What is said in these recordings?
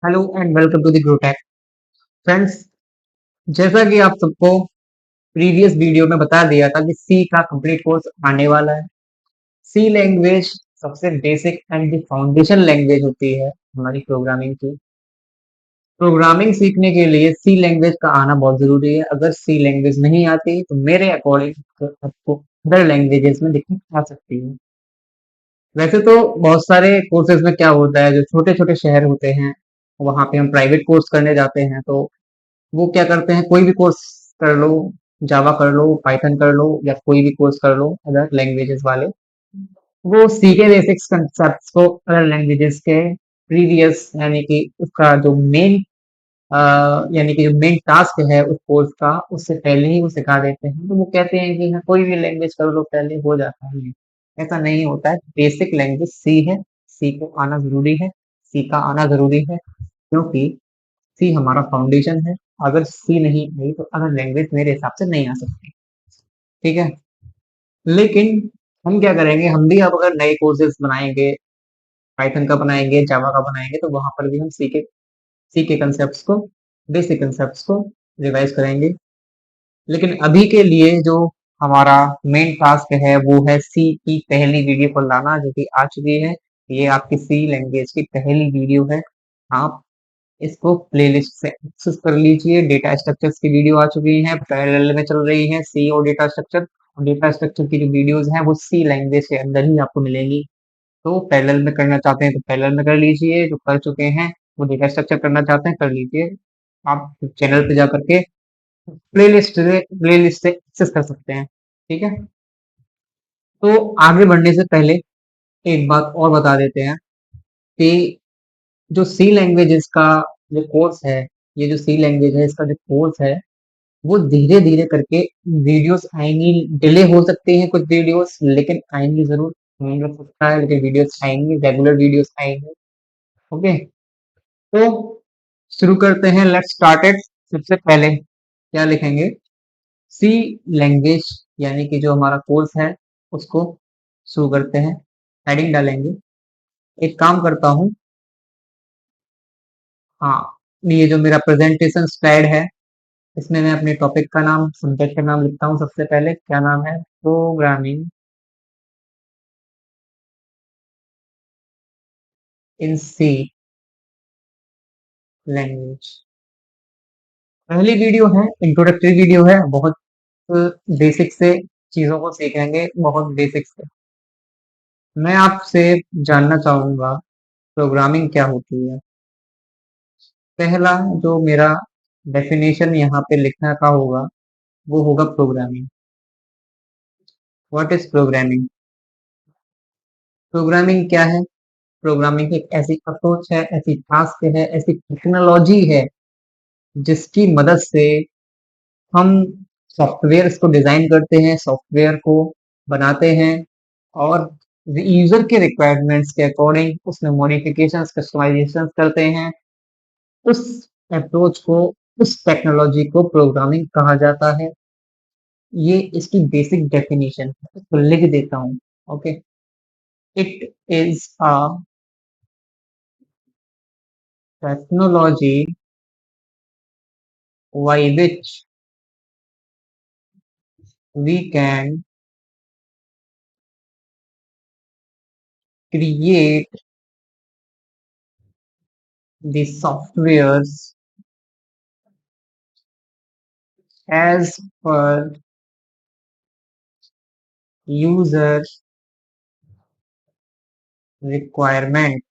Hello and welcome to the ग्रोटैक। Friends, जैसा कि आप सबको प्रीवियस वीडियो में बता दिया था कि सी का कंप्लीट कोर्स आने वाला है। सी लैंग्वेज सबसे basic and the foundation language होती है हमारी प्रोग्रामिंग की। प्रोग्रामिंग सीखने के लिए सी लैंग्वेज का आना बहुत जरूरी है। अगर सी लैंग्वेज नहीं आती तो मेरे अकॉर्डिंग आपको अदर लैंग्वेजेस में दिक्कत आ सकती है। वैसे तो बहुत सारे कोर्सेज में क्या होता है, जो छोटे छोटे शहर होते हैं वहां पे हम प्राइवेट कोर्स करने जाते हैं, तो वो क्या करते हैं, कोई भी कोर्स कर लो, जावा कर लो, पाइथन कर लो, या कोई भी कोर्स कर लो अदर लैंग्वेजेस वाले, वो सी के बेसिक्स कंसेप्ट को अदर लैंग्वेजेस के प्रीवियस यानी कि उसका जो मेन यानी कि जो मेन टास्क है उस कोर्स का, उससे पहले ही वो सिखा देते हैं। तो वो कहते हैं कि हाँ, कोई भी लैंग्वेज कर लो, पहले हो जाता है। ऐसा नहीं होता है। बेसिक लैंग्वेज सी है। सी को आना जरूरी है। सी का आना जरूरी है, क्योंकि सी हमारा फाउंडेशन है। अगर सी नहीं आई तो अदर लैंग्वेज मेरे हिसाब से नहीं आ सकती। ठीक है। लेकिन हम क्या करेंगे, हम भी अब अगर नए कोर्सेज बनाएंगे, पाइथन का बनाएंगे, जावा का बनाएंगे, तो वहां पर भी हम सी के कंसेप्ट को, बेसिक कंसेप्ट को रिवाइज करेंगे। लेकिन अभी के लिए जो हमारा मेन टास्क है वो है सी की पहली वीडियो को लाना, जो कि आ चुकी है। ये आपकी सी लैंग्वेज की पहली वीडियो है। आप इसको प्लेलिस्ट से एक्सेस कर लीजिए। डेटा स्ट्रक्चर्स की वीडियो आ चुकी हैं, पैरेलल में चल रही हैं सी और डेटा स्ट्रक्चर। और डेटा स्ट्रक्चर की जो वीडियोस हैं वो सी लैंग्वेज के अंदर ही आपको मिलेंगी। तो पैरेलल में करना चाहते हैं तो पैरेलल में कर लीजिए, जो कर चुके हैं वो डेटा स्ट्रक्चर करना चाहते हैं कर लीजिए। आप चैनल पे जा करके प्लेलिस्ट से एक्सेस कर सकते हैं। ठीक है। तो आगे बढ़ने से पहले एक बात और बता देते हैं कि जो सी लैंग्वेजेस का जो कोर्स है, ये जो सी लैंग्वेज है इसका जो कोर्स है, वो धीरे धीरे करके वीडियोस आएंगी। डिले हो सकती है कुछ वीडियोस, लेकिन आएंगी जरूर। टाइम लग सकता है लेकिन वीडियोस आएंगी, रेगुलर वीडियोस आएंगे। ओके। तो शुरू करते हैं, लेट्स स्टार्ट इट। सबसे पहले क्या लिखेंगे, सी लैंग्वेज यानी कि जो हमारा कोर्स है उसको शुरू करते हैं। हेडिंग डालेंगे। एक काम करता हूँ, हाँ, ये जो मेरा प्रेजेंटेशन स्लाइड है इसमें मैं अपने टॉपिक का नाम, सब्जेक्ट का नाम लिखता हूँ। सबसे पहले क्या नाम है, प्रोग्रामिंग इन सी लैंग्वेज। पहली वीडियो है, इंट्रोडक्टरी वीडियो है, बहुत बेसिक से चीजों को सीखेंगे, बहुत बेसिक से। मैं आपसे जानना चाहूंगा प्रोग्रामिंग क्या होती है। पहला जो मेरा डेफिनेशन यहाँ पे लिखने का होगा वो होगा programming. What is programming? Programming क्या है? प्रोग्रामिंग एक ऐसी अप्रोच है, ऐसी टास्क है, ऐसी टेक्नोलॉजी है जिसकी मदद से हम सॉफ्टवेयर को डिजाइन करते हैं, सॉफ्टवेयर को बनाते हैं, और यूजर के रिक्वायरमेंट्स के अकॉर्डिंग उसमें मॉडिफिकेशंस, कस्टमाइजेशंस करते हैं। उस अप्रोच को, उस टेक्नोलॉजी को प्रोग्रामिंग कहा जाता है। ये इसकी बेसिक डेफिनेशन है, इसको लिख देता हूँ। Okay. It is a technology by which we can create the softwares as per user requirement।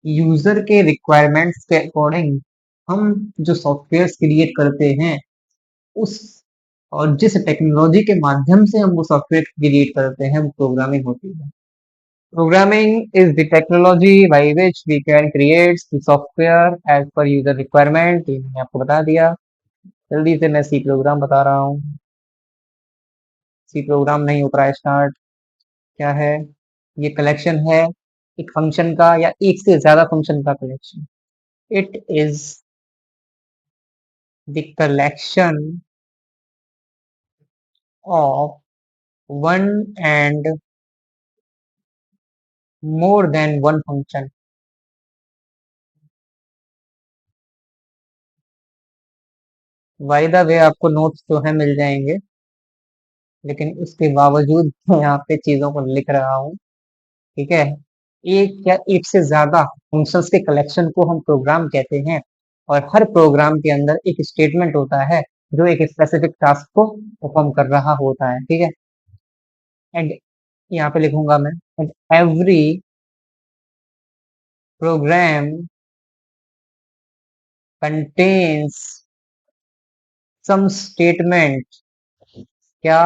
User के रिक्वायरमेंट्स के अकॉर्डिंग हम जो सॉफ्टवेयर्स क्रिएट करते हैं, उस और जिस टेक्नोलॉजी के माध्यम से हम वो सॉफ्टवेयर क्रिएट करते हैं वो प्रोग्रामिंग होती है। Programming is the technology by which we can create the software as per user requirement. ये मैंने आपको बता दिया। जल्दी से मैं सी प्रोग्राम बता रहा हूँ। सी प्रोग्राम नहीं हो रहा है स्टार्ट। क्या है? ये कलेक्शन है एक फंक्शन का या एक से ज्यादा फंक्शन का collection. It is the collection of one and more than one function. By the way आपको नोट्स जो है मिल जाएंगे, लेकिन उसके बावजूद मैं यहाँ पे चीजों को लिख रहा हूँ। ठीक है। एक या एक से ज्यादा फंक्शंस के कलेक्शन को हम प्रोग्राम कहते हैं, और हर प्रोग्राम के अंदर एक स्टेटमेंट होता है जो एक स्पेसिफिक टास्क को परफॉर्म कर रहा होता है। ठीक है। एंड यहाँ पे लिखूंगा मैं, and every program contains some statement. क्या?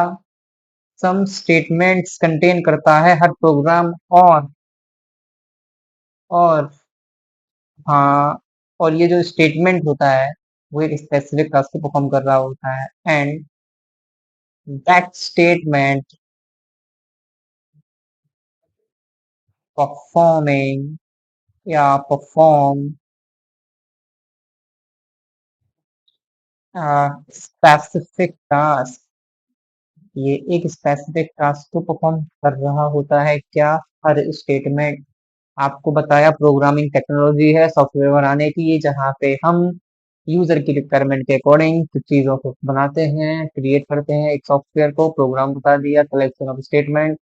सम स्टेटमेंट्स कंटेन करता है हर प्रोग्राम, और हाँ, और ये जो स्टेटमेंट होता है वो एक स्पेसिफिक टास्क को परफॉर्म कर रहा होता है। एंड दैट स्टेटमेंट परफॉर्मिंग या परफॉर्म स्पेसिफिक टास्क, ये एक स्पेसिफिक टास्क को परफॉर्म कर रहा होता है। क्या? हर स्टेटमेंट। आपको बताया प्रोग्रामिंग टेक्नोलॉजी है सॉफ्टवेयर बनाने की, जहाँ पे हम यूजर की रिक्वायरमेंट के अकॉर्डिंग कुछ चीजों को बनाते हैं, क्रिएट करते हैं एक सॉफ्टवेयर को। प्रोग्राम बता दिया, collection of statement,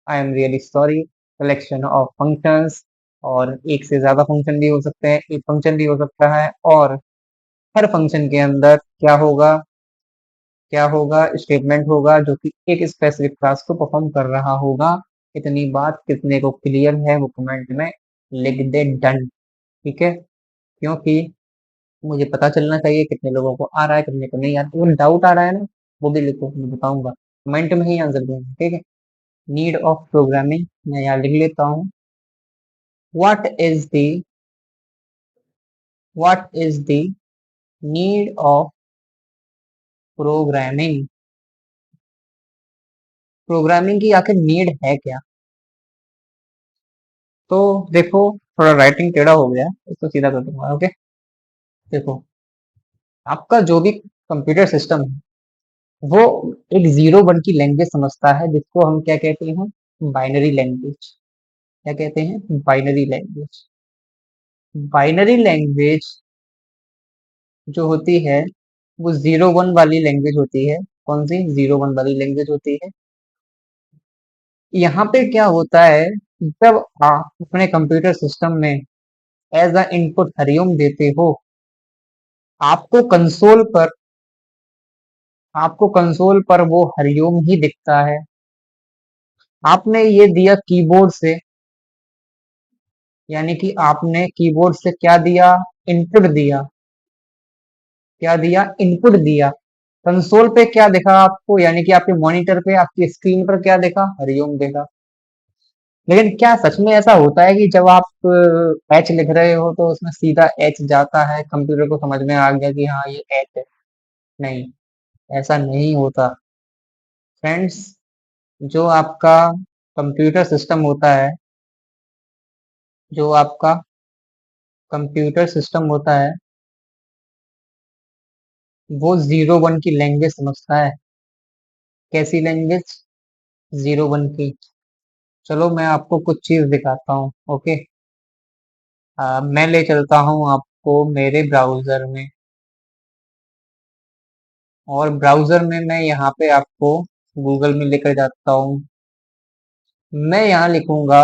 I am really sorry, collection of functions, और एक से ज्यादा फंक्शन भी हो सकते हैं, एक फंक्शन भी हो सकता है, और हर फंक्शन के अंदर क्या होगा? क्या होगा? स्टेटमेंट होगा जो कि एक स्पेसिफिक टास्क को परफॉर्म कर रहा होगा। इतनी बात कितने को क्लियर है वो कमेंट में लिख दे, डन। ठीक है। क्योंकि मुझे पता चलना चाहिए कितने लोगों को आ रहा है, कितने को नहीं आ रहा है। वो डाउट आ रहा है ना, वो भी लिखो, मैं बताऊंगा, कमेंट में ही आंसर दूंगा। ठीक है। नीड ऑफ प्रोग्रामिंग, मैं यहाँ लिख लेता हूँ। What is the what is the need of programming? Programming की आखिर नीड है क्या? तो देखो, थोड़ा राइटिंग टेढ़ा हो गया, इसको सीधा कर दूंगा। ओके। देखो, आपका जो भी कंप्यूटर सिस्टम है वो एक जीरो वन की लैंग्वेज समझता है, जिसको हम क्या कहते हैं? Binary language. क्या कहते हैं? Binary language. बाइनरी लैंग्वेज जो होती है वो जीरो वन वाली लैंग्वेज होती है। कौन सी? जीरो वन वाली लैंग्वेज होती है। यहाँ पे क्या होता है, जब आप अपने कंप्यूटर सिस्टम में एज अ इनपुट हरिओम देते हो, आपको कंसोल पर आपको कंसोल पर वो हरिओम ही दिखता है। आपने ये दिया कीबोर्ड से, यानी कि आपने कीबोर्ड से क्या दिया? इनपुट दिया। क्या दिया? इनपुट दिया। कंसोल पे क्या दिखा आपको? यानी कि आपके मॉनिटर पे, आपकी स्क्रीन पर क्या देखा? हरिओम देखा। लेकिन क्या सच में ऐसा होता है कि जब आप एच लिख रहे हो तो उसमें सीधा एच जाता है, कंप्यूटर को समझ में आ गया कि हाँ ये एच है? नहीं, ऐसा नहीं होता फ्रेंड्स। जो आपका कंप्यूटर सिस्टम होता है, जो आपका कंप्यूटर सिस्टम होता है वो जीरो वन की लैंग्वेज समझता है। कैसी लैंग्वेज? जीरो वन की। चलो मैं आपको कुछ चीज दिखाता हूँ। ओके। मैं ले चलता हूँ आपको मेरे ब्राउजर में, और ब्राउजर में मैं यहाँ पे आपको गूगल में लेकर जाता हूँ। मैं यहाँ लिखूंगा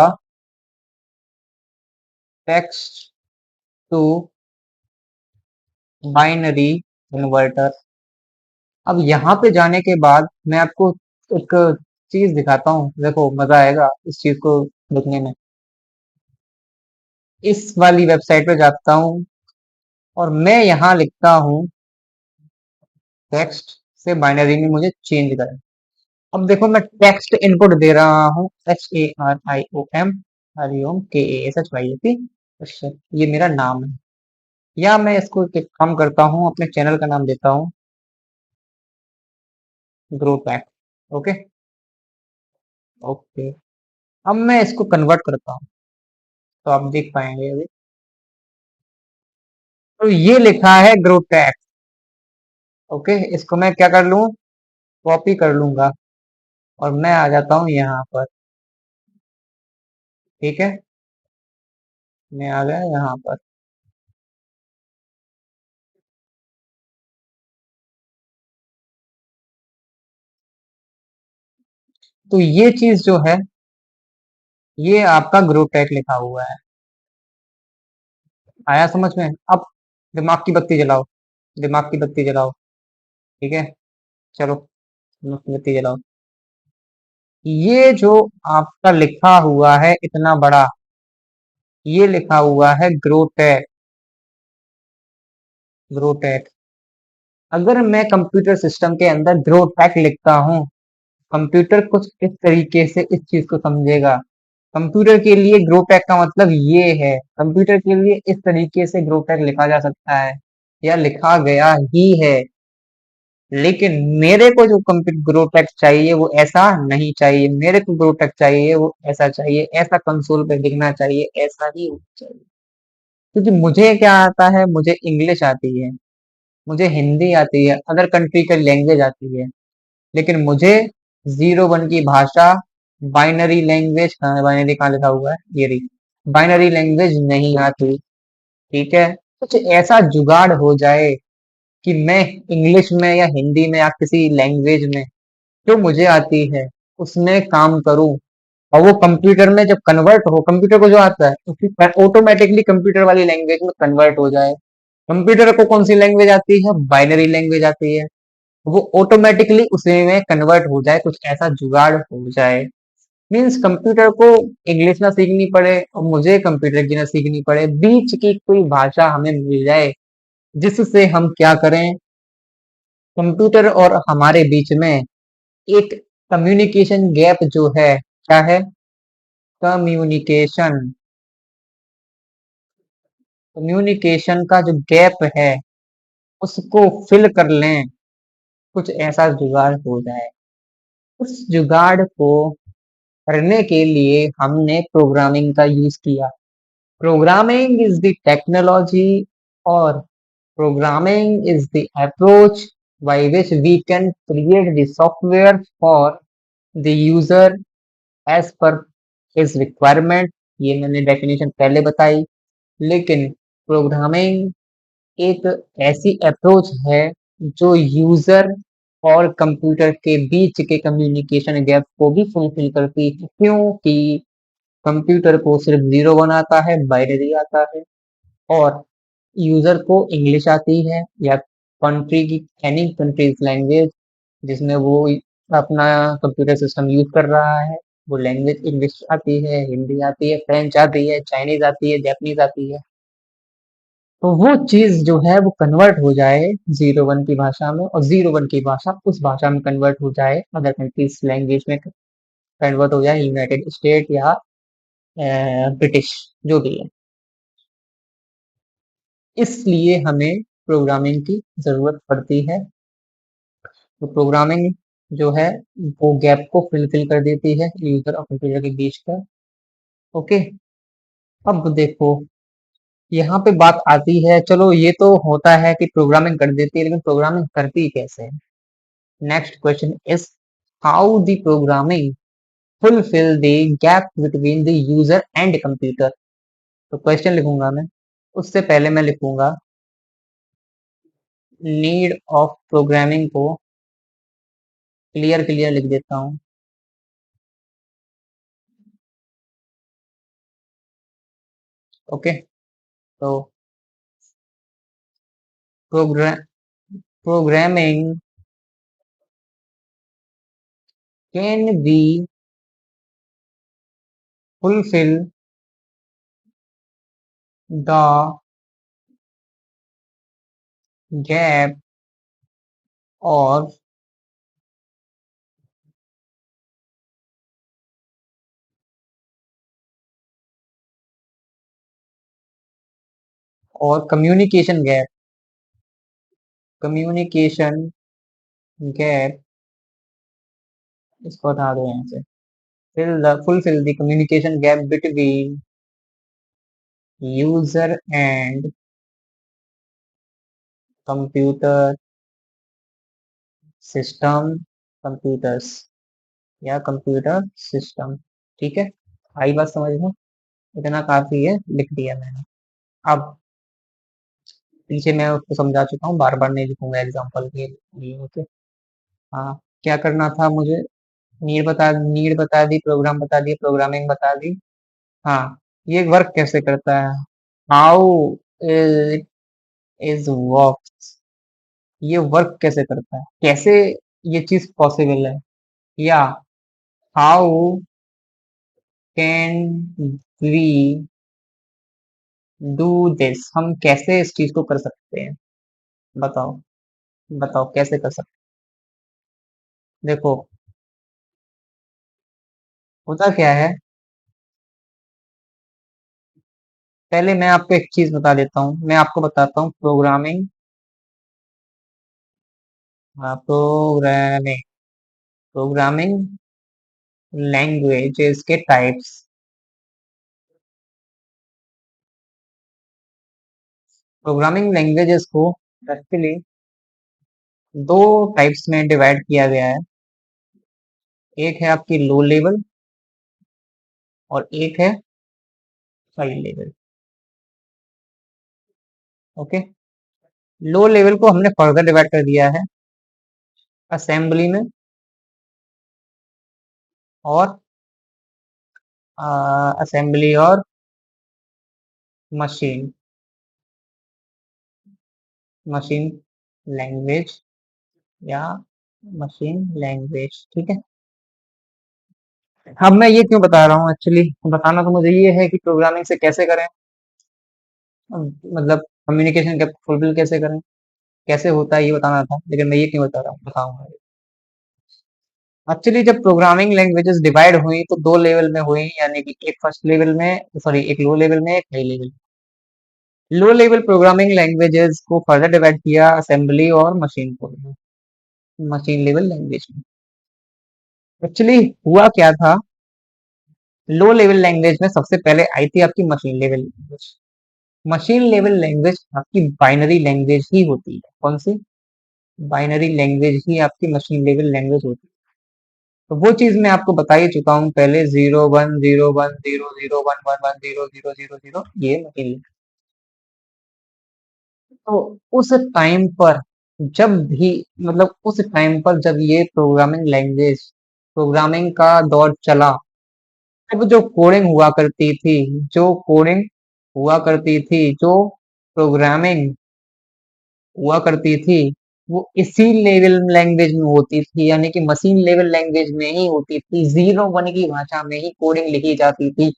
टेक्स्ट टू बाइनरी कन्वर्टर। अब यहाँ पे जाने के बाद मैं आपको एक चीज दिखाता हूँ, देखो मजा आएगा इस चीज को देखने में। इस वाली वेबसाइट पे जाता हूँ और मैं यहाँ लिखता हूँ टेक्स्ट से बाइनरी में मुझे चेंज करें। अब देखो, मैं टेक्स्ट इनपुट दे रहा हूँ, HARIOM, हरिओम, KASHYOP। अच्छा, ये मेरा नाम है। या मैं इसको एक काम करता हूँ, अपने चैनल का नाम देता हूँ ग्रो पैक। ओके। ओके। अब मैं इसको कन्वर्ट करता हूँ, तो आप देख पाएंगे अभी। तो ये लिखा है ग्रो पैक। ओके, इसको मैं क्या कर लूँ? कॉपी कर लूंगा, और मैं आ जाता हूँ यहाँ पर। ठीक है। मैं आ गया यहाँ पर। तो ये चीज जो है, ये आपका ग्रोटेक लिखा हुआ है। आया समझ में? अब दिमाग की बत्ती जलाओ, दिमाग की बत्ती जलाओ। ठीक है, चलो दिमाग की बत्ती जलाओ। ये जो आपका लिखा हुआ है इतना बड़ा, ये लिखा हुआ है ग्रोटेक। ग्रोटेक, अगर मैं कंप्यूटर सिस्टम के अंदर ग्रोटेक लिखता हूँ, कंप्यूटर कुछ इस तरीके से इस चीज को समझेगा। कंप्यूटर के लिए ग्रोटेक का मतलब ये है, कंप्यूटर के लिए इस तरीके से ग्रोटेक लिखा जा सकता है या लिखा गया ही है। लेकिन मेरे को जो कंप्यूटर ग्रोटेक चाहिए वो ऐसा नहीं चाहिए, मेरे को ग्रोटेक चाहिए वो ऐसा चाहिए, ऐसा कंसोल पे दिखना चाहिए, ऐसा ही होना चाहिए। क्योंकि मुझे क्या आता है, मुझे इंग्लिश आती है, मुझे हिंदी आती है, अदर कंट्री का लैंग्वेज आती है, लेकिन मुझे 01 की भाषा, बाइनरी लैंग्वेज, कहाँ बाइनरी कहाँ लिखा हुआ है, ये रही, बाइनरी लैंग्वेज नहीं आती। ठीक है, कुछ ऐसा जुगाड़ हो जाए कि मैं इंग्लिश में या हिंदी में या किसी लैंग्वेज में जो मुझे आती है उसमें काम करूं, और वो कंप्यूटर में जब कन्वर्ट हो, कंप्यूटर को जो आता है उसकी ऑटोमेटिकली कंप्यूटर वाली लैंग्वेज में कन्वर्ट हो जाए। कंप्यूटर को कौन सी लैंग्वेज आती है? बाइनरी लैंग्वेज आती है। वो ऑटोमेटिकली उसी में कन्वर्ट हो जाए, कुछ ऐसा जुगाड़ हो जाए। मीन्स कंप्यूटर को इंग्लिश ना सीखनी पड़े और मुझे कंप्यूटर की ना सीखनी पड़े, बीच की कोई भाषा हमें मिल जाए जिससे हम क्या करें, कंप्यूटर और हमारे बीच में एक कम्युनिकेशन गैप जो है, क्या है, कम्युनिकेशन, कम्युनिकेशन का जो गैप है उसको फिल कर लें, कुछ ऐसा जुगाड़ हो जाए। उस जुगाड़ को करने के लिए हमने प्रोग्रामिंग का यूज किया। प्रोग्रामिंग इज द टेक्नोलॉजी, और programming is the approach by which we can create the software for the user as per his requirement। ये मैंने डेफिनेशन पहले बताई। लेकिन प्रोग्रामिंग एक ऐसी अप्रोच है जो यूजर और कंप्यूटर के बीच के कम्युनिकेशन गैप को भी फुलफिल करती है, क्योंकि कंप्यूटर को सिर्फ 01 आता है, बाइनरी आता है, और यूजर को इंग्लिश आती है या कंट्री की एनी कंट्रीज लैंग्वेज जिसमें वो अपना कंप्यूटर सिस्टम यूज कर रहा है, वो लैंग्वेज इंग्लिश आती है, हिंदी आती है, फ्रेंच आती है, चाइनीज आती है, जापानीज आती है। तो वो चीज जो है वो कन्वर्ट हो जाए 01 की भाषा में, और 01 की भाषा उस भाषा में कन्वर्ट हो जाए, अदर कंट्रीज लैंग्वेज में कन्वर्ट हो जाए, यूनाइटेड स्टेट या ब्रिटिश, जो भी है। इसलिए हमें प्रोग्रामिंग की जरूरत पड़ती है। तो प्रोग्रामिंग जो है वो गैप को फिल कर देती है यूजर और कंप्यूटर के बीच का। ओके, अब देखो यहाँ पे बात आती है, चलो ये तो होता है कि प्रोग्रामिंग कर देती है, लेकिन प्रोग्रामिंग करती कैसे है? Next question is how the programming fulfil the gap between the user and computer. तो क्वेश्चन लिखूंगा मैं, उससे पहले मैं लिखूंगा नीड ऑफ प्रोग्रामिंग को क्लियर क्लियर लिख देता हूँ। ओके, तो program programming can be fulfill the gap of और कम्युनिकेशन गैप, इसको हटा दो यहाँ से। Fulfil the communication gap between user and computer system, computers या कंप्यूटर सिस्टम। ठीक है, आई बात समझ में? इतना काफी है, लिख दिया मैंने। अब पीछे मैं उसको समझा चुका हूँ, बार बार नहीं लिखूंगा एग्जाम्पल के लिए। ओके, हाँ, क्या करना था मुझे, नीड बता दी, प्रोग्राम बता दिया, प्रोग्रामिंग बता दी। हाँ, ये वर्क कैसे करता है? हाउ इट इज वर्क, ये वर्क कैसे करता है, कैसे ये चीज पॉसिबल है, या how can we do this, हम कैसे इस चीज को कर सकते हैं? बताओ, बताओ कैसे कर सकते हैं? देखो, होता क्या है, पहले मैं आपको एक चीज बता देता हूँ, मैं आपको बताता हूँ प्रोग्रामिंग, प्रोग्रामिंग प्रोग्रामिंग लैंग्वेजेस के टाइप्स। प्रोग्रामिंग लैंग्वेजेस को एक्चुअली दो टाइप्स में डिवाइड किया गया है। एक है आपकी लो लेवल और एक है high level. Okay, low level को हमने फर्दर डिवाइड कर दिया है असेंबली में और असेंबली और मशीन मशीन लैंग्वेज या मशीन लैंग्वेज, ठीक है। अब मैं ये क्यों बता रहा हूँ, एक्चुअली बताना तो मुझे ये है कि प्रोग्रामिंग से कैसे करें, मतलब कम्युनिकेशन फुलफिल कैसे करें, कैसे होता है ये बताना था, लेकिन मैं ये क्यों बता रहा हूँ, बताऊंगा। एक्चुअली जब प्रोग्रामिंग लैंग्वेजेस डिवाइड हुई तो दो लेवल में हुई, यानी कि एक फर्स्ट लेवल में, सॉरी एक लो लेवल में, एक high level. Low level programming languages को फर्दर डिवाइड किया असेंबली और मशीन को, मशीन लेवल लैंग्वेज में। एक्चुअली हुआ क्या था, लो लेवल लैंग्वेज में सबसे पहले आई थी आपकी machine level language. Machine level language आपकी बाइनरी लैंग्वेज ही होती है। कौन सी? बाइनरी लैंग्वेज ही आपकी मशीन लेवल लैंग्वेज होती है। तो वो चीज मैं आपको बता ही चुका हूँ पहले, 0 1 0 1 0 0 1 1 0 0 0 0 ये मशीन। तो उस टाइम पर जब भी, मतलब उस टाइम पर जब ये प्रोग्रामिंग लैंग्वेज, प्रोग्रामिंग का दौर चला, तब जो कोडिंग हुआ करती थी, जो कोडिंग हुआ करती थी, जो प्रोग्रामिंग हुआ करती थी, वो इसी लेवल लैंग्वेज में होती थी, यानी कि मशीन लेवल लैंग्वेज में ही होती थी। 0 1 की भाषा में ही कोडिंग लिखी जाती थी।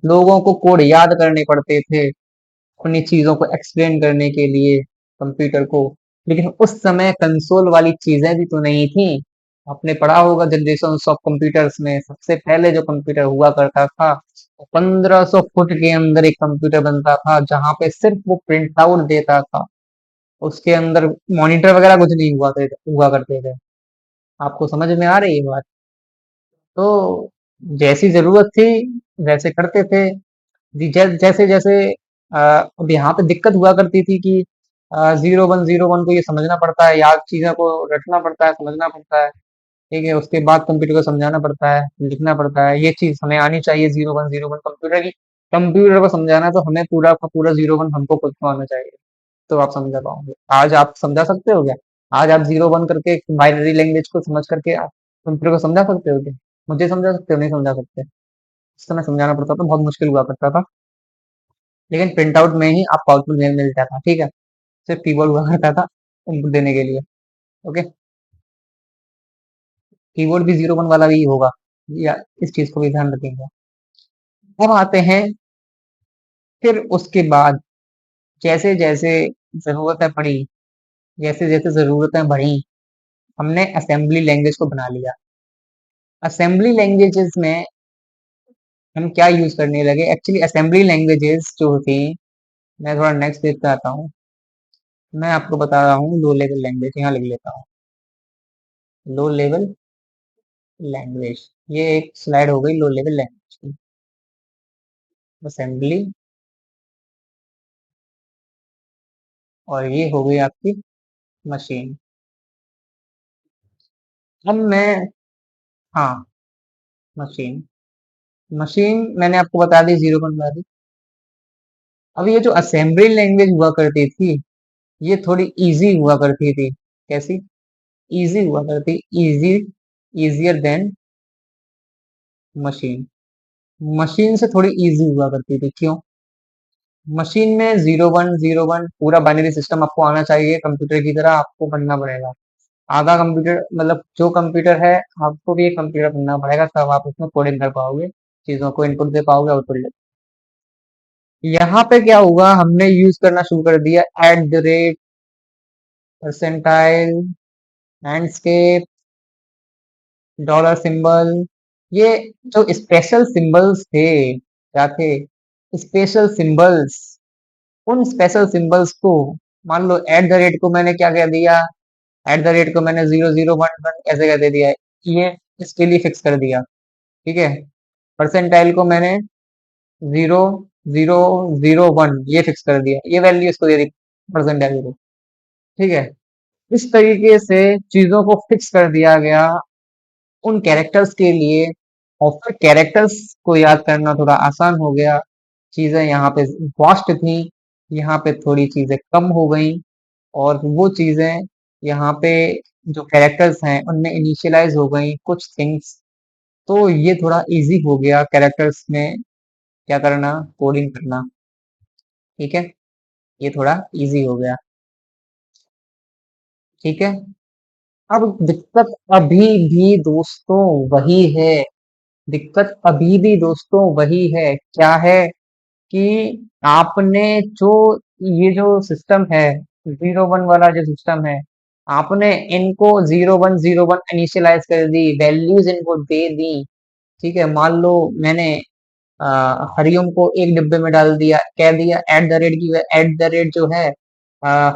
लोगों को कोड याद करने पड़ते थे अपनी चीजों को एक्सप्लेन करने के लिए कंप्यूटर को। लेकिन उस समय कंसोल वाली चीजें भी तो नहीं थी। आपने पढ़ा होगा जनरेशन ऑफ कंप्यूटर्स में सबसे पहले जो कंप्यूटर हुआ करता था, 1500 फुट के अंदर एक कंप्यूटर बनता था, जहां पे सिर्फ वो प्रिंट आउट देता था। उसके अंदर मॉनिटर वगैरह कुछ नहीं हुआ करते थे। आपको समझ में आ रही है बात? तो जैसी जरूरत थी वैसे करते थे। जैसे जैसे अब यहाँ पे दिक्कत हुआ करती थी कि 0 1 0 1 को ये समझना पड़ता है, याद चीजों को रटना पड़ता है, समझना पड़ता है, ठीक है। उसके बाद कंप्यूटर को समझाना पड़ता है, लिखना पड़ता है, ये चीज हमें आनी चाहिए। 0 1 0 1 कंप्यूटर को समझाना है, तो हमें पूरा का पूरा 0 1 हमको खुद को आना चाहिए, तो आप समझा पाओगे। आज आप समझा सकते हो क्या? आज आप 0 1 करके बाइनरी लैंग्वेज को समझ करके आप कंप्यूटर को समझा सकते हो क्या? मुझे समझा सकते हो? नहीं समझा सकते। उस समय समझाना पड़ता था, बहुत मुश्किल हुआ करता था। लेकिन प्रिंट आउट में ही आपको आउटपुट मिलता था, ठीक है। सिर्फ कीबोर्ड हुआ करता था इनपुट देने के लिए। ओके, कीबोर्ड भी 0 1 वाला भी होगा, या इस चीज को भी ध्यान रखेंगे। अब आते हैं, फिर उसके बाद जैसे जैसे जरूरतें पड़ी, जैसे जैसे जरूरतें बढ़ी, हमने असेंबली लैंग्वेज को बना लिया। असेंबली लैंग्वेजेस में हम क्या यूज करने लगे, एक्चुअली असेंबली लैंग्वेजेस जो होती, मैं थोड़ा नेक्स्ट पेज पे आता हूँ। मैं आपको बता रहा हूँ लो लेवल लैंग्वेज, यहाँ लिख लेता हूँ लो लेवल लैंग्वेज। ये एक स्लाइड हो गई लो लेवल लैंग्वेज की। असेंबली, और ये हो गई आपकी मशीन। अब मैं, हाँ, मशीन, मशीन मैंने आपको बता दी 0 1 बता दी। अब ये जो असेंबली लैंग्वेज हुआ करती थी, ये थोड़ी इजी हुआ करती थी। कैसी? इजी हुआ करती, easy, easier than machine. Machine से थोड़ी इजी हुआ करती थी, क्यों? मशीन में 0101 पूरा बाइनरी सिस्टम आपको आना चाहिए, कंप्यूटर की तरह आपको बनना पड़ेगा। आधा कंप्यूटर मतलब जो कंप्यूटर है, आपको भी एक कंप्यूटर बनना पड़ेगा, तब आप उसमें कोडिंग कर पाओगे, चीजों को इनपुट दे पाओगे, आउटपुट दे। यहाँ पे क्या हुआ, हमने यूज करना शुरू कर दिया at the rate, percentile, landscape, dollar symbol. ये जो स्पेशल सिंबल्स थे, क्या थे? Special symbols. उन स्पेशल सिंबल्स को, मान लो एट द रेट को मैंने क्या कह दिया, एट द रेट को मैंने 0011 ऐसे कह दे दिया है, ये इसके लिए फिक्स कर दिया, ठीक है। परसेंटाइल को मैंने 0001 ये फिक्स कर दिया, ये वैल्यू इसको दे दी परसेंटाइल को, ठीक है। इस तरीके से चीजों को फिक्स कर दिया गया उन कैरेक्टर्स के लिए, और फिर कैरेक्टर्स को याद करना थोड़ा आसान हो गया। चीजें यहाँ पे वास्ट थी, यहाँ पे थोड़ी चीजें कम हो गई, और वो चीजें यहाँ पे जो कैरेक्टर्स हैं उनमें इनिशियलाइज हो गई कुछ थिंग्स। तो ये थोड़ा इजी हो गया कैरेक्टर्स में क्या करना, कोडिंग करना, ठीक है। ये थोड़ा इजी हो गया, ठीक है। अब दिक्कत अभी भी दोस्तों वही है, दिक्कत अभी भी दोस्तों वही है, क्या है कि आपने जो ये जो सिस्टम है, 01 वाला जो सिस्टम है, आपने इनको 0101 इनिशियलाइज कर दी, वैल्यूज इनको दे दी, ठीक है। मान लो मैंने हरिओम को एक डिब्बे में डाल दिया, कह दिया एट द रेट की, एट द रेट जो है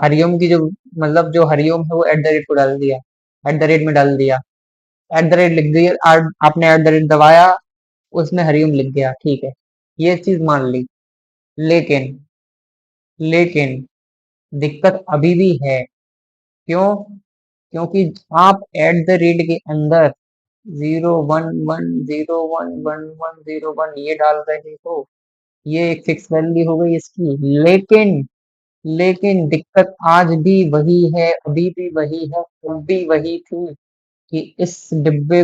हरिओम की जो, मतलब जो हरिओम है वो एट द रेट को डाल दिया, एट द रेट में डाल दिया, एट द रेट लिख दिया, आपने एट द रेट दबाया, उसमें हरिओम लिख गया, ठीक है। ये चीज मान ली, लेकिन लेकिन दिक्कत अभी भी है, क्यों? क्योंकि आप एट द रेट के अंदर 01101111 ये डाल रहे हो, ये एक फिक्स वैल्यू हो गई इसकी, लेकिन लेकिन दिक्कत आज भी वही है, अभी भी वही है, तब भी वही थी, कि इस डिब्बे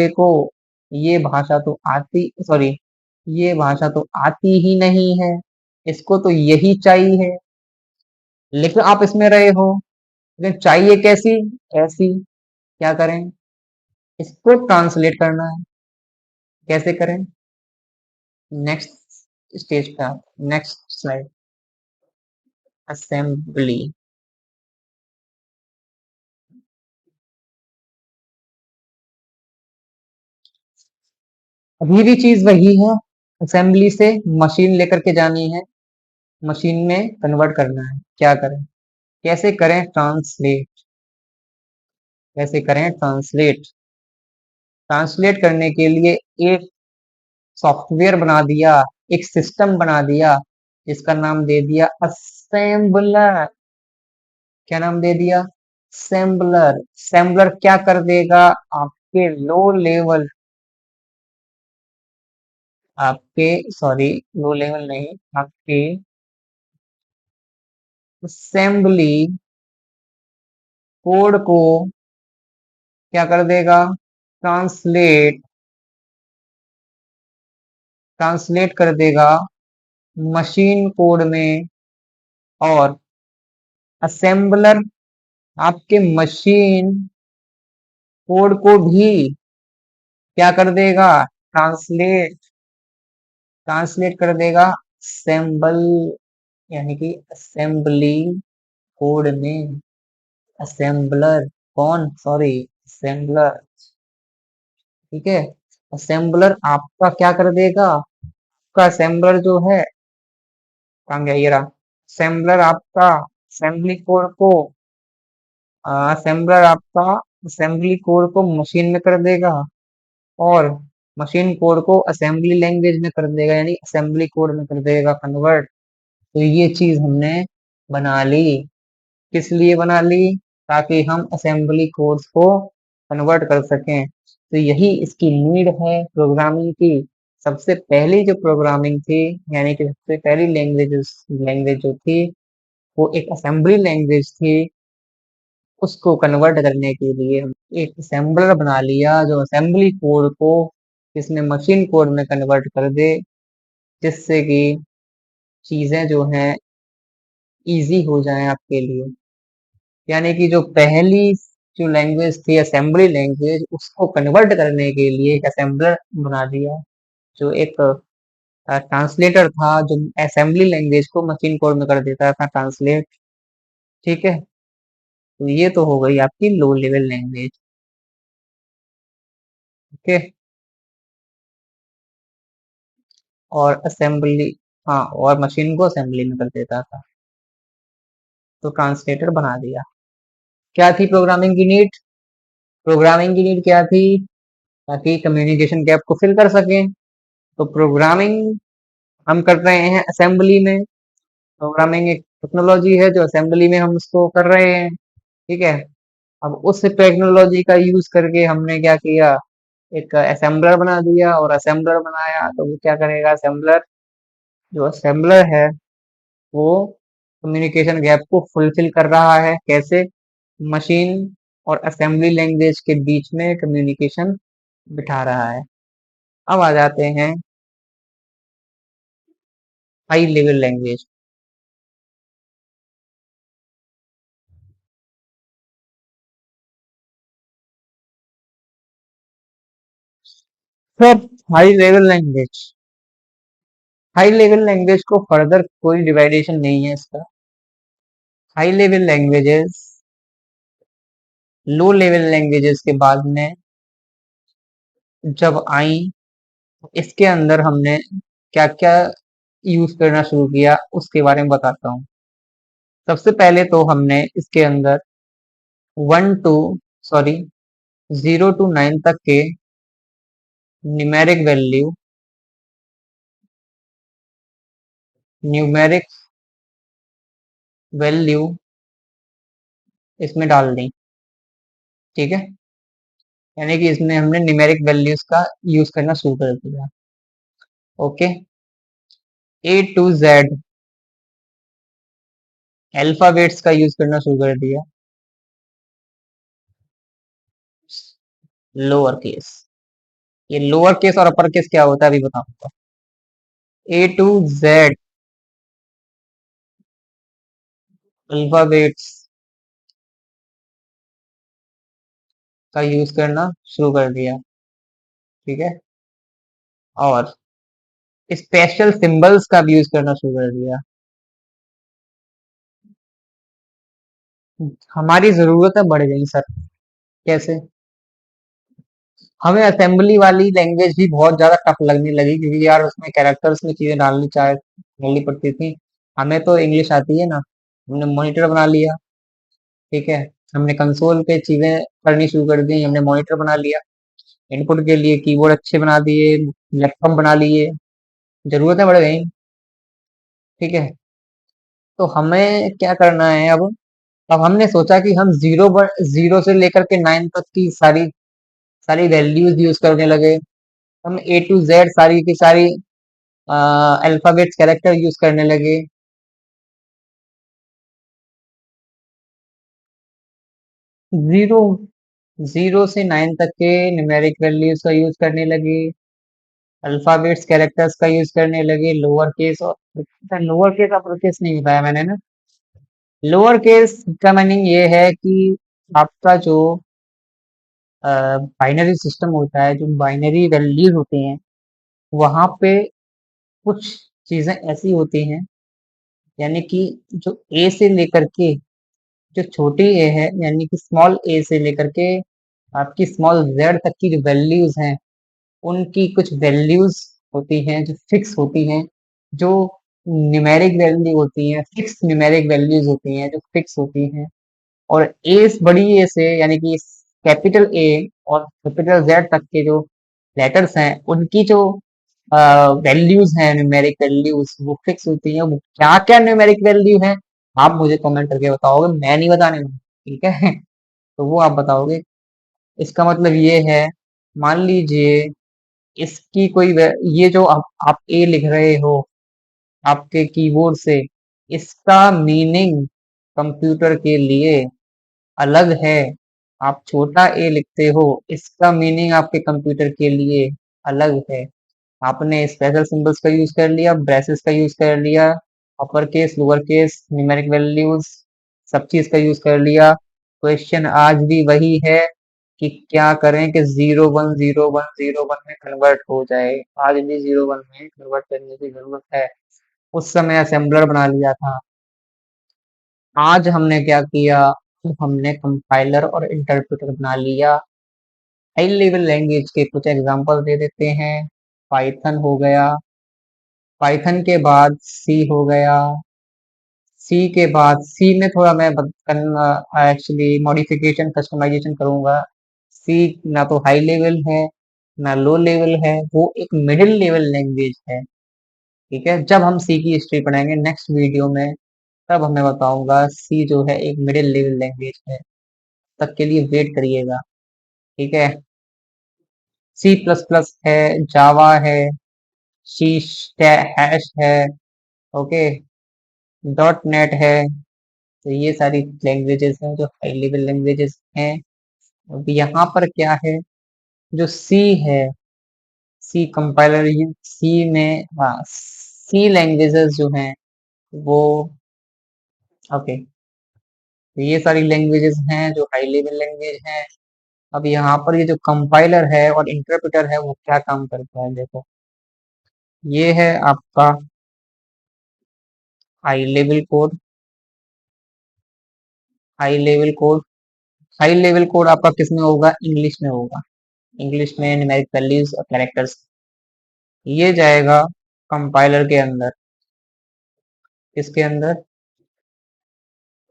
को ये भाषा तो आती, सॉरी, ये भाषा तो आती ही नहीं है, इसको तो यही चाहिए, लेकिन आप इसमें रहे हो, लेकिन चाहिए कैसी? ऐसी। क्या करें? इसको ट्रांसलेट करना है, कैसे करें? नेक्स्ट स्टेज पे आप, नेक्स्ट स्लाइड, असेंबली। अभी भी चीज वही है, असेंबली से मशीन लेकर के जानी है, मशीन में कन्वर्ट करना है, क्या करें? कैसे करें ट्रांसलेट? कैसे करें ट्रांसलेट? ट्रांसलेट करने के लिए एक सॉफ्टवेयर बना दिया, एक सिस्टम बना दिया, जिसका नाम दे दिया असेंबलर। क्या नाम दे दिया? असेंबलर। असेंबलर क्या कर देगा? आपके लो लेवल, आपके, सॉरी, लो लेवल नहीं, आपके असेंबली कोड को क्या कर देगा? ट्रांसलेट, ट्रांसलेट कर देगा मशीन कोड में, और असेंबलर आपके मशीन कोड को भी क्या कर देगा? ट्रांसलेट, ट्रांसलेट कर देगा असेंबल, यानी कि असेंबली कोड में। असेंबलर कौन? सॉरी, असेंबलर, ठीक है। असेंबलर आपका क्या कर देगा? आपका असेंबलर जो है, कहाँ गया ये रहा, असेंबलर आपका असेंबली कोड को, असेंबलर आपका असेंबली कोड को मशीन में कर देगा, और मशीन कोड को असेंबली लैंग्वेज में कर देगा, यानी असेंबली कोड में कर देगा कन्वर्ट। तो ये चीज हमने बना ली, किस लिए बना ली? ताकि हम असेंबली कोड्स को कन्वर्ट कर सकें। तो यही इसकी नीड है प्रोग्रामिंग की। सबसे पहली जो प्रोग्रामिंग थी, यानी कि सबसे पहली लैंग्वेज जो थी, वो एक असेंबली लैंग्वेज थी, उसको कन्वर्ट करने के लिए एक असेंबलर बना लिया जो असेंबली कोड को इसमें मशीन कोड में कन्वर्ट कर दे, जिससे कि चीजें जो हैं इजी हो जाएं आपके लिए। यानी कि जो पहली जो लैंग्वेज थी असेंबली लैंग्वेज, उसको कन्वर्ट करने के लिए एक असेंबलर बना दिया, जो एक ट्रांसलेटर था जो असेंबली लैंग्वेज को मशीन कोड में कर देता था ट्रांसलेट। ठीक है, तो ये तो हो गई आपकी लो लेवल लैंग्वेज। ओके, और असेंबली, हाँ, और मशीन को असेंबली में कर देता था, तो ट्रांसलेटर बना दिया। क्या थी प्रोग्रामिंग की नीड? प्रोग्रामिंग की नीड क्या थी? ताकि कम्युनिकेशन गैप को फिल कर सकें। तो प्रोग्रामिंग हम कर रहे हैं असेंबली में। प्रोग्रामिंग एक टेक्नोलॉजी है जो असेंबली में हम उसको कर रहे हैं। ठीक है, अब उस टेक्नोलॉजी का यूज करके हमने क्या किया, एक असेंबलर बना दिया, और असेंबलर बनाया तो वो क्या करेगा असेंबलर, जो असेंबलर है वो कम्युनिकेशन गैप को फुलफिल कर रहा है। कैसे? मशीन और असेंबली लैंग्वेज के बीच में कम्युनिकेशन बिठा रहा है। अब आ जाते हैं हाई लेवल लैंग्वेज। फिर high level language, high level language को फर्दर कोई डिवाइडेशन नहीं है इसका। High level languages low level languages के बाद में जब आई, तो इसके अंदर हमने क्या क्या यूज करना शुरू किया उसके बारे में बताता हूँ। सबसे पहले तो हमने इसके अंदर वन टू सॉरी 0 to 9 तक के न्यूमेरिक वैल्यू, न्यूमेरिक वैल्यू इसमें डाल दी। ठीक है, यानी कि इसमें हमने न्यूमेरिक वैल्यूज का यूज करना शुरू कर दिया। Okay, A to Z alphabets का यूज करना शुरू कर दिया। लोअर केस, ये लोअर केस और अपर केस क्या होता है अभी बताऊंगा। A to Z अल्फाबेट्स का यूज करना शुरू कर दिया। ठीक है, और स्पेशल सिंबल्स का भी यूज करना शुरू कर दिया। हमारी जरूरतें बढ़ गई सर। कैसे? हमें असेंबली वाली लैंग्वेज भी बहुत ज्यादा टफ लगने लगी, क्योंकि यार उसमें कैरेक्टर्स में चीजें डालनी पड़ती थी। हमें तो इंग्लिश आती है ना, हमने मॉनिटर बना लिया। ठीक है, हमने कंसोल पे चीजें करनी शुरू कर दी, हमने मॉनिटर बना लिया। इनपुट के लिए कीबोर्ड अच्छे बना दिए, लैपटॉप बना लिए, जरूरतें बढ़ गई। ठीक है, तो हमें क्या करना है अब हमने सोचा कि हम जीरो से लेकर के 9 तक की सारी सारी वैल्यूज यूज करने लगे। हम A to Z सारी की सारी अल्फाबेट्स कैरेक्टर यूज करने लगे। जीरो जीरो से 9 तक के न्यूमेरिक वैल्यूज का यूज करने लगे, अल्फाबेट्स कैरेक्टर्स का यूज करने लगे, लोअर केस और लोअर केस अपर केस नहीं बताया मैंने ना। लोअर केस का मीनिंग ये है कि आपका जो बाइनरी सिस्टम होता है, जो बाइनरी वैल्यूज होती हैं, वहां पे कुछ चीजें ऐसी होती हैं, यानी कि जो ए से लेकर के जो छोटी ए है, यानी कि स्मॉल ए से लेकर के आपकी स्मॉल जेड तक की जो वैल्यूज हैं, उनकी कुछ वैल्यूज होती हैं जो फिक्स होती हैं, जो न्यूमेरिक वैल्यू होती हैं, फिक्स न्यूमेरिक वैल्यूज होती हैं जो फिक्स होती हैं। और ए बड़ी ए से, यानी कि कैपिटल ए और कैपिटल जेड तक के जो लेटर्स हैं, उनकी जो वैल्यूज हैं, न्यूमेरिक वैल्यूज, वो फिक्स होती हैं। वो क्या क्या न्यूमेरिक वैल्यू है आप मुझे कमेंट करके बताओगे, मैं नहीं बताने वाला। ठीक है, तो वो आप बताओगे। इसका मतलब ये है, मान लीजिए इसकी ये जो आप ए लिख रहे हो आपके कीबोर्ड से, इसका मीनिंग कंप्यूटर के लिए अलग है, आप छोटा ए लिखते हो, इसका मीनिंग आपके कंप्यूटर के लिए अलग है। आपने स्पेशल सिंबल्स का यूज कर लिया, ब्रेसेस का यूज कर लिया, upper case, lower case, numeric values, सब चीज का यूज कर लिया। क्वेश्चन आज भी वही है कि क्या करें कि 010101 में कन्वर्ट हो जाए। आज भी 01 में कन्वर्ट करने की जरूरत है। उस समय असेंबलर बना लिया था। आज हमने क्या किया, हमने कंपाइलर और इंटरप्रेटर बना लिया। हाई लेवल लैंग्वेज के कुछ एग्जांपल दे देते हैं। पाइथन हो गया, पाइथन के बाद सी हो गया, सी के बाद सी में थोड़ा मैं एक्चुअली मॉडिफिकेशन कस्टमाइजेशन करूंगा। सी ना तो हाई लेवल है ना लो लेवल है, वो एक मिडिल लेवल लैंग्वेज है। ठीक है, जब हम सी की हिस्ट्री पढ़ेंगे नेक्स्ट वीडियो में, तब हमें बताऊंगा सी जो है एक मिडिल लेवल लैंग्वेज है। तब के लिए वेट करिएगा। ठीक है, सी प्लस प्लस है, जावा है, सी हैश है, ओके, डॉट नेट है। तो ये सारी लैंग्वेजेस हैं जो हाई लेवल लैंग्वेजेस हैं। अब यहाँ पर क्या है, जो सी है, सी कंपाइलर, सी में, हाँ, सी लैंग्वेजेस जो हैं वो, ओके, तो ये सारी लैंग्वेजेस हैं जो हाई लेवल लैंग्वेज हैं। अब यहाँ पर ये जो कंपाइलर है और इंटरप्रेटर है वो क्या काम करता है, देखो, ये है आपका high level code. High level code, high level code आपका किस में होगा, इंग्लिश में होगा। इंग्लिश में न्यूमेरिक वैल्यूज और कैरेक्टर्स। ये जाएगा कंपाइलर के अंदर। किसके अंदर,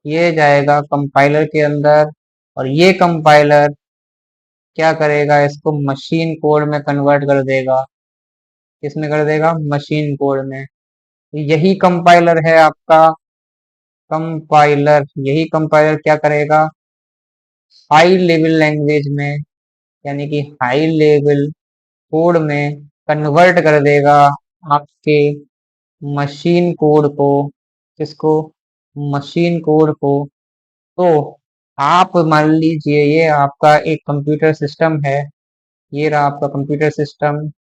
ये जाएगा कंपाइलर के अंदर। और ये कंपाइलर क्या करेगा, इसको मशीन कोड में कन्वर्ट कर देगा। किसमें कर देगा, मशीन कोड में। यही कंपाइलर है आपका, कंपाइलर, यही कंपाइलर क्या करेगा, हाई लेवल लैंग्वेज में, यानी कि हाई लेवल कोड में कन्वर्ट कर देगा आपके मशीन कोड को। किसको, मशीन कोड को। तो आप मान लीजिए ये आपका एक कंप्यूटर सिस्टम है, ये रहा आपका कंप्यूटर सिस्टम।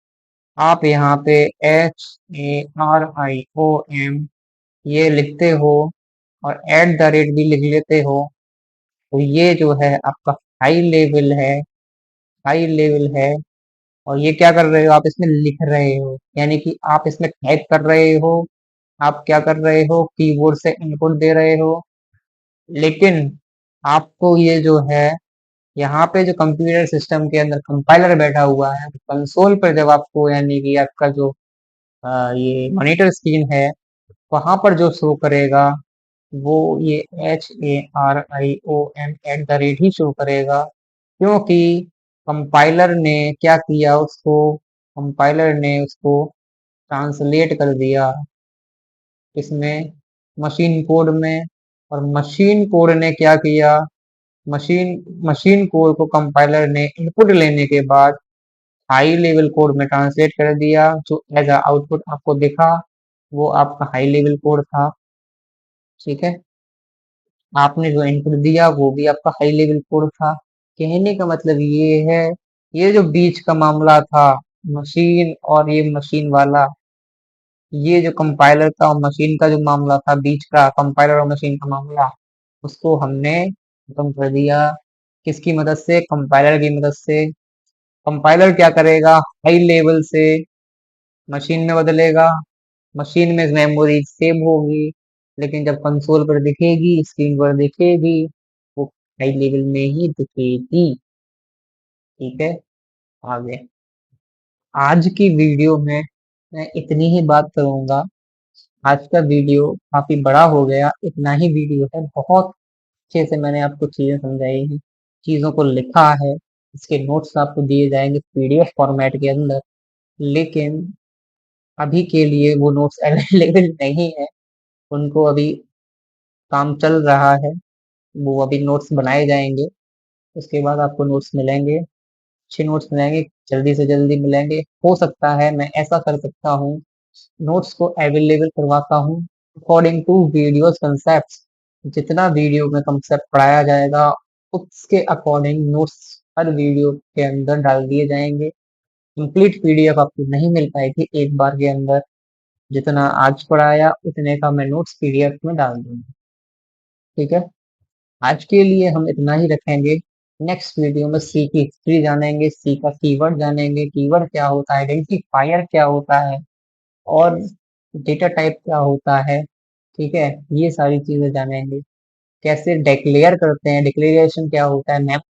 आप यहाँ पे HARIOM ये लिखते हो और एट द रेट भी लिख लेते हो। तो ये जो है आपका हाई लेवल है, हाई लेवल है। और ये क्या कर रहे हो, आप इसमें लिख रहे हो, यानी कि आप इसमें टाइप कर रहे हो। आप क्या कर रहे हो, कीबोर्ड से इनपुट दे रहे हो। लेकिन आपको ये जो है, यहाँ पे जो कंप्यूटर सिस्टम के अंदर कंपाइलर बैठा हुआ है, कंसोल पर जब आपको, यानी कि आपका जो ये मॉनिटर स्क्रीन है, वहां पर जो शो करेगा वो ये HARIOM at the rate he show करेगा। क्योंकि कंपाइलर ने क्या किया, उसको, कंपाइलर ने उसको ट्रांसलेट कर दिया इसमें, मशीन कोड में। और मशीन कोड ने क्या किया, मशीन मशीन कोड को कंपाइलर ने इनपुट लेने के बाद हाई लेवल कोड में ट्रांसलेट कर दिया। जो एज आउटपुट आपको दिखा वो आपका हाई लेवल कोड था। ठीक है, आपने जो इनपुट दिया वो भी आपका हाई लेवल कोड था। कहने का मतलब ये है, ये जो बीच का मामला था, मशीन और ये मशीन वाला, ये जो कंपाइलर का और मशीन का जो मामला था, बीच का कंपाइलर और मशीन का मामला, उसको हमने खत्म कर दिया। किसकी मदद से, कंपाइलर की मदद से। कंपाइलर क्या करेगा, हाई लेवल से मशीन में बदलेगा। मशीन में मेमोरी सेव होगी, लेकिन जब कंसोल पर दिखेगी, स्क्रीन पर दिखेगी, वो हाई लेवल में ही दिखेगी। ठीक है, आगे आज की वीडियो में मैं इतनी ही बात करूंगा। आज का वीडियो काफी बड़ा हो गया, इतना ही वीडियो है। बहुत अच्छे से मैंने आपको चीजें समझाई हैं, चीजों को लिखा है। इसके नोट्स आपको दिए जाएंगे PDF फॉर्मेट के अंदर। लेकिन अभी के लिए वो नोट्स अवेलेबल नहीं है, उनको अभी काम चल रहा है। वो अभी नोट्स बनाए जाएंगे, उसके बाद आपको नोट्स मिलेंगे, अच्छे नोट्स मिलेंगे, जल्दी से जल्दी मिलेंगे। हो सकता है मैं ऐसा कर सकता हूँ, नोट्स को अवेलेबल करवाता हूँ अकॉर्डिंग टू वीडियोस कंसेप्ट। जितना वीडियो में कंसेप्ट पढ़ाया जाएगा उसके अकॉर्डिंग नोट्स हर वीडियो के अंदर डाल दिए जाएंगे। कंप्लीट पीडीएफ आपको नहीं मिल पाएगी एक बार के अंदर। जितना आज पढ़ाया उतने का मैं नोट्स पीडीएफ में डाल दूंगा। ठीक है, आज के लिए हम इतना ही रखेंगे। नेक्स्ट वीडियो में सी की हिस्ट्री जानेंगे, सी का कीवर्ड जानेंगे, कीवर्ड क्या होता है, आइडेंटिफायर क्या होता है, और डेटा टाइप क्या होता है। ठीक है, ये सारी चीजें जानेंगे। कैसे डिक्लेयर करते हैं, डिक्लेरेशन क्या होता है, मैप